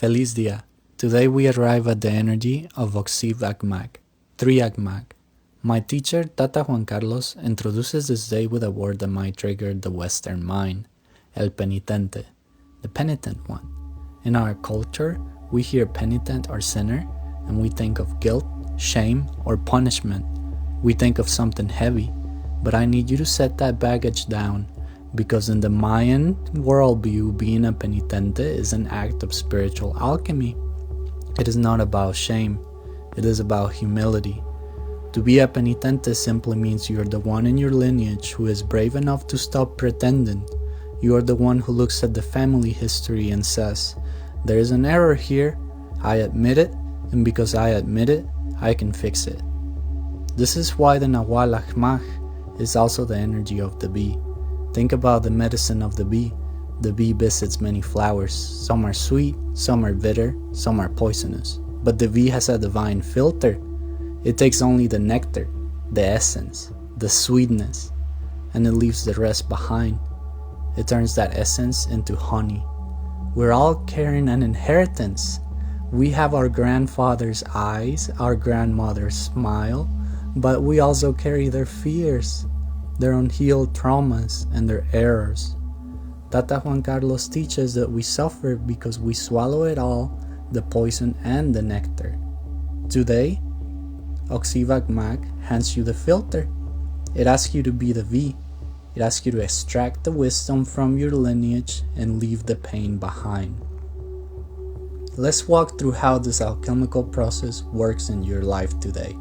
Feliz dia. Today we arrive at the energy of Ajmaq, 3 Ajmaq. My teacher, Tata Juan Carlos, introduces this day with a word that might trigger the Western mind, el Penitente, the Penitent One. In our culture, we hear penitent or sinner, and we think of guilt, shame, or punishment. We think of something heavy, but I need you to set that baggage down, because in the Mayan worldview, being a penitente is an act of spiritual alchemy. It is not about shame, it is about humility. To be a penitente simply means you are the one in your lineage who is brave enough to stop pretending. You are the one who looks at the family history and says, there is an error here, I admit it, and because I admit it, I can fix it. This is why the Nahual Ajmaq is also the energy of the bee. Think about the medicine of the bee. The bee visits many flowers. Some are sweet, some are bitter, some are poisonous. But the bee has a divine filter. It takes only the nectar, the essence, the sweetness, and it leaves the rest behind. It turns that essence into honey. We're all carrying an inheritance. We have our grandfather's eyes, our grandmother's smile, but we also carry their fears, their unhealed traumas, and their errors. Tata Juan Carlos teaches that we suffer because we swallow it all, the poison and the nectar. Today, Ajmaq hands you the filter. It asks you to be the bee. It asks you to extract the wisdom from your lineage and leave the pain behind. Let's walk through how this alchemical process works in your life today.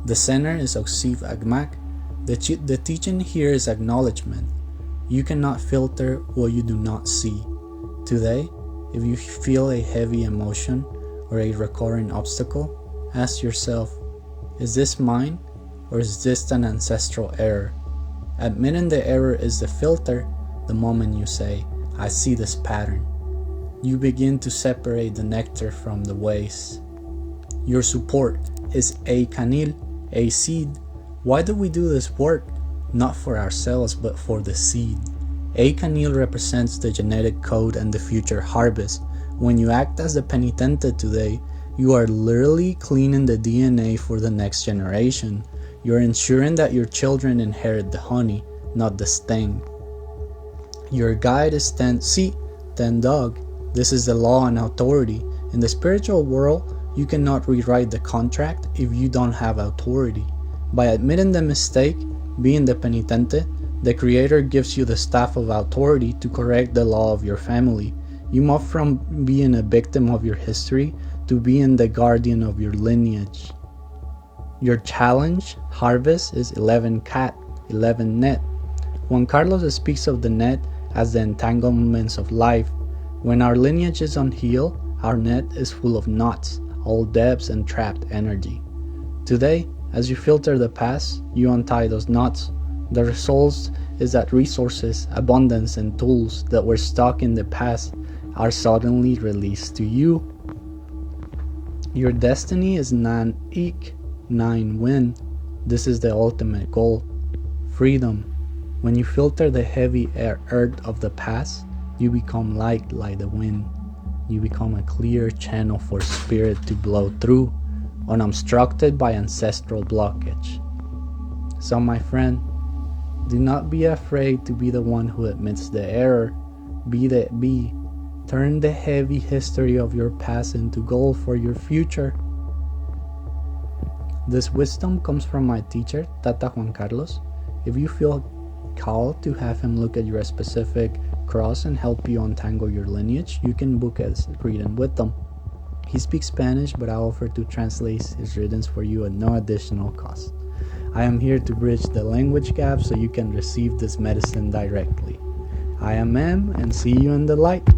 The center is Ajmaq. The teaching here is acknowledgement. You cannot filter what you do not see. Today, if you feel a heavy emotion or a recurring obstacle, ask yourself, is this mine or is this an ancestral error? Admitting the error is the filter. The moment you say, I see this pattern, you begin to separate the nectar from the waste. Your support is a canil, a seed. Why do we do this work? Not for ourselves, but for the seed. A canil represents the genetic code and the future harvest. When you act as the penitente today, you are literally cleaning the DNA for the next generation. You're ensuring that your children inherit the honey, not the sting. Your guide is 10 dog. This is the law and authority. In the spiritual world, you cannot rewrite the contract if you don't have authority. By admitting the mistake, being the penitente, the Creator gives you the staff of authority to correct the law of your family. You move from being a victim of your history to being the guardian of your lineage. Your challenge, harvest, is 11 cat, 11 net. Juan Carlos speaks of the net as the entanglements of life. When our lineage is unhealed, our net is full of knots, old debts, and trapped energy. Today, as you filter the past, you untie those knots. The result is that resources, abundance, and tools that were stuck in the past are suddenly released to you. Your destiny is Ajq'ij, 9 win. This is the ultimate goal. Freedom. When you filter the heavy earth of the past, you become light like the wind. You become a clear channel for spirit to blow through, unobstructed by ancestral blockage. So my friend, do not be afraid to be the one who admits the error. Be the bee. Turn the heavy history of your past into gold for your future. This wisdom comes from my teacher, Tata Juan Carlos. If you feel called to have him look at your specific cross and help you untangle your lineage, you can book a reading with them. He speaks Spanish, but I offer to translate his readings for you at no additional cost. I am here to bridge the language gap so you can receive this medicine directly. I am M, and see you in the light.